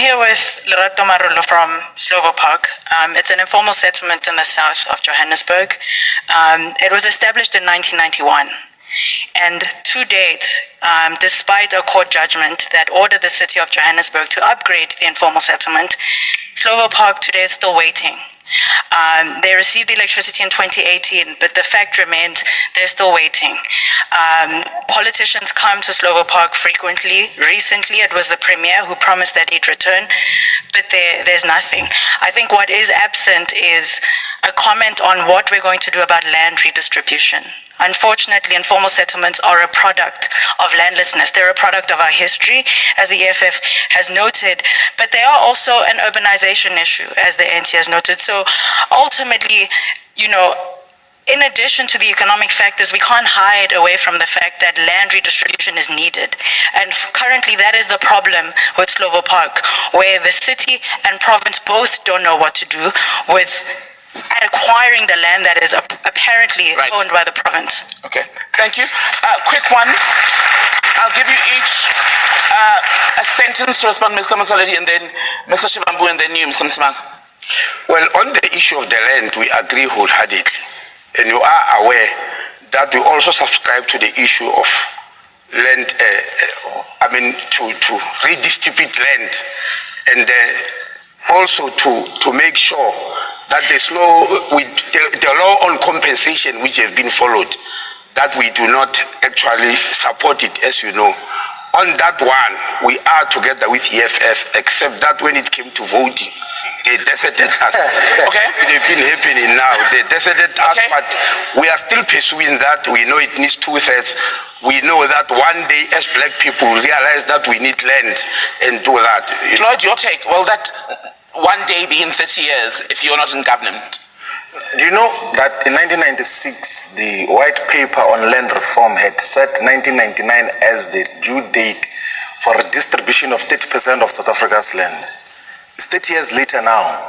here with Lerato Marulo from Slova Park. It's an informal settlement in the south of Johannesburg. It was established in 1991. And to date, despite a court judgment that ordered the city of Johannesburg to upgrade the informal settlement, Slova Park today is still waiting. They received electricity in 2018, but the fact remains they're still waiting. Politicians come to Slova Park frequently. Recently, it was the premier who promised that he'd return, but there's nothing. I think what is absent is a comment on what we're going to do about land redistribution. Unfortunately, informal settlements are a product of landlessness. They're a product of our history, as the EFF has noted, but they are also an urbanization issue, as the ANC has noted. So ultimately, in addition to the economic factors, we can't hide away from the fact that land redistribution is needed. And currently, that is the problem with Slova Park, where the city and province both don't know what to do with acquiring the land that is apparently owned by the province. Okay, thank you. Quick one. I'll give you each a sentence to respond, Mr. Masaledi, and then Mr. Shivambu, and then you, Mr. Msimang. Well, on the issue of the land, we agree wholeheartedly. And you are aware that we also subscribe to the issue of land, to redistribute land, and also to make sure that the law on compensation which has been followed, that we do not actually support it, as you know. On that one, we are together with EFF, except that when it came to voting, they deserted us. Okay. They've been happening now. They deserted us, but we are still pursuing that. We know it needs 2/3. We know that one day, as black people, realize that we need land and do that. Lloyd, your take. Will that one day be in 30 years if you're not in government? Do you know that in 1996, the white paper on land reform had set 1999 as the due date for a distribution of 30% of South Africa's land? It's 30 years later now.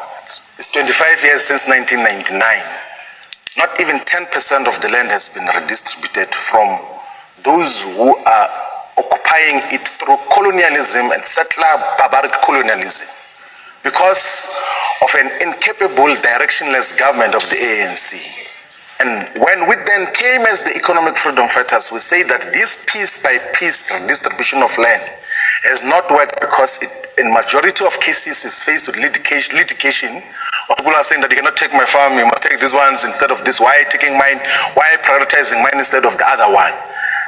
It's 25 years since 1999. Not even 10% of the land has been redistributed from those who are occupying it through colonialism and settler barbaric colonialism, because of an incapable, directionless government of the ANC. And when we then came as the economic freedom fighters, we say that this piece by piece redistribution of land has not worked, because it, in majority of cases, is faced with litigation. People are saying that you cannot take my farm, you must take these ones instead of this. Why taking mine? Why prioritizing mine instead of the other one?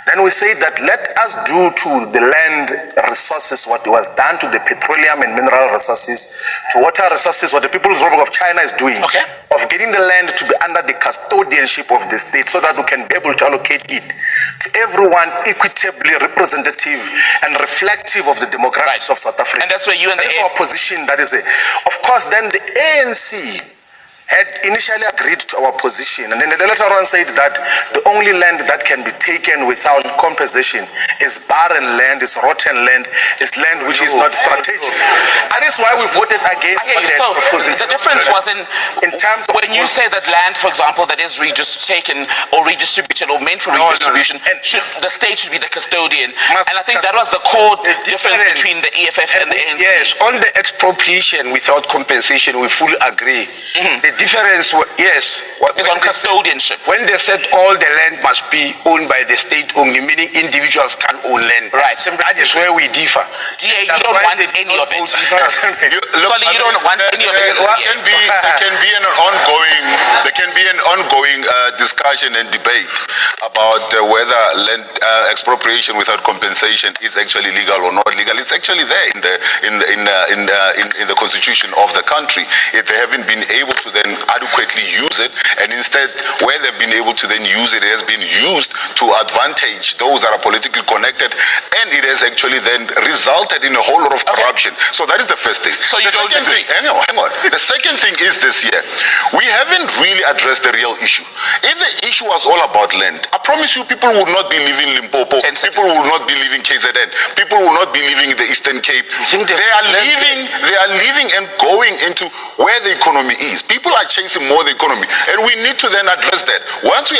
Then we say that let us do to the land resources what was done to the petroleum and mineral resources, to water resources, what the People's Republic of China is doing, of getting the land to be under the custodianship of the state, so that we can be able to allocate it to everyone equitably representative and reflective of the demographics of South Africa. And that's where you and that's our position. That is it. Of course, then the ANC had initially agreed to our position, and then the later on said that the only land that can be taken without compensation is barren land, is rotten land, is land which is not strategic. That is why we voted against what they had proposed. The difference was in terms of when you say that land, for example, that is taken or redistributed or meant for redistribution, the state should be the custodian. And I think that was the core difference between the EFF and the ANC. Yes, on the expropriation without compensation, we fully agree. The difference, yes, is on custodianship. When they said all the land must be owned by the state only, meaning individuals can't own land. Right. That is where we differ. DA, you don't want any of it. You don't want any of it. There can be an ongoing discussion and debate about whether land expropriation without compensation is actually legal or not legal. It's actually there in the constitution of the country. If they haven't been able to then adequately use it, and instead where they've been able to then use it, it has been used to advantage those that are politically connected, and it has actually then resulted in a whole lot of corruption. So that is the first thing. So you don't agree? Hang on. The second thing is this year, we haven't really addressed the real issue. If the issue was all about land, I promise you people would not be living in Limpopo, people will not be living KZN, people will not be living in the Eastern Cape. They are living and going into where the economy is. People are chasing more the economy, and we need to then address that. Once we